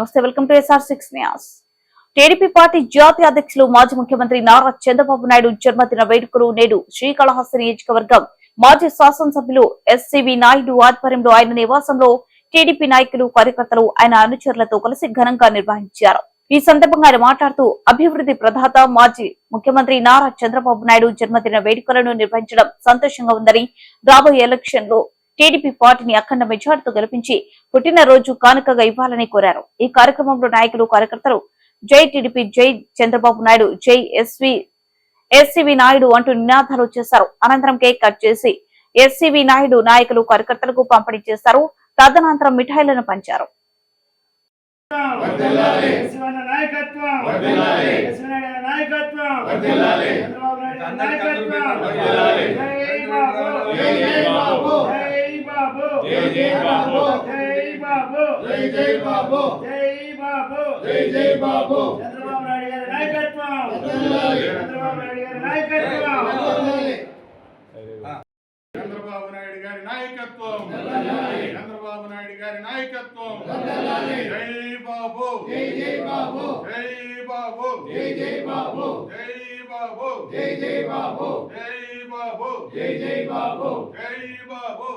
నమస్తే, welcome to SR6 news. TDP party జాతీయ అధ్యక్షులు మాజీ ముఖ్యమంత్రి నారా చంద్రబాబు నాయుడు జన్మదిన వేడుకలు నేడు శ్రీకాళహస్తి నియోజకవర్గం మాజీ శాసనసభ్యులు SCV నాయుడు ఆధ్వర్యంలో ఆయన నివాసంలో టీడీపీ నాయకులు, కార్యకర్తలు, ఆయన అనుచరులతో కలిసి ఘనంగా నిర్వహించారు. ఈ సందర్భంగా ఆయన మాట్లాడుతూ అభివృద్ధి ప్రదాత మాజీ ముఖ్యమంత్రి నారా చంద్రబాబు నాయుడు జన్మదిన వేడుకలను నిర్వహించడం సంతోషంగా ఉందని, రాబోయే ఎలక్షన్ లో టీడీపీ పార్టీని అఖండ మెజార్టీతో గెలిపించి పుట్టినరోజు కానుకగా ఇవ్వాలని కోరారు. ఈ కార్యక్రమంలో నాయకులు, కార్యకర్తలు జై టీడీపీ, జై చంద్రబాబు నాయుడు, జై SCV నాయుడు అంటూ నినాదాలు చేశారు. అనంతరం కేక్ కట్ చేసి SCV నాయుడు నాయకులు, కార్యకర్తలకు పంపిణీ చేశారు. తదనంతరం మిఠాయిలను పంచారు. చంద్రబాబు నాయుడు గారి నాయకత్వం, చంద్రబాబు నాయుడు గారి నాయకత్వం. జై బాబు, జై బాబు, జై బాబు, జై బాబు, జై బాబు, జై బాబు, జై బాబు, జై బాబు, జై బాబు.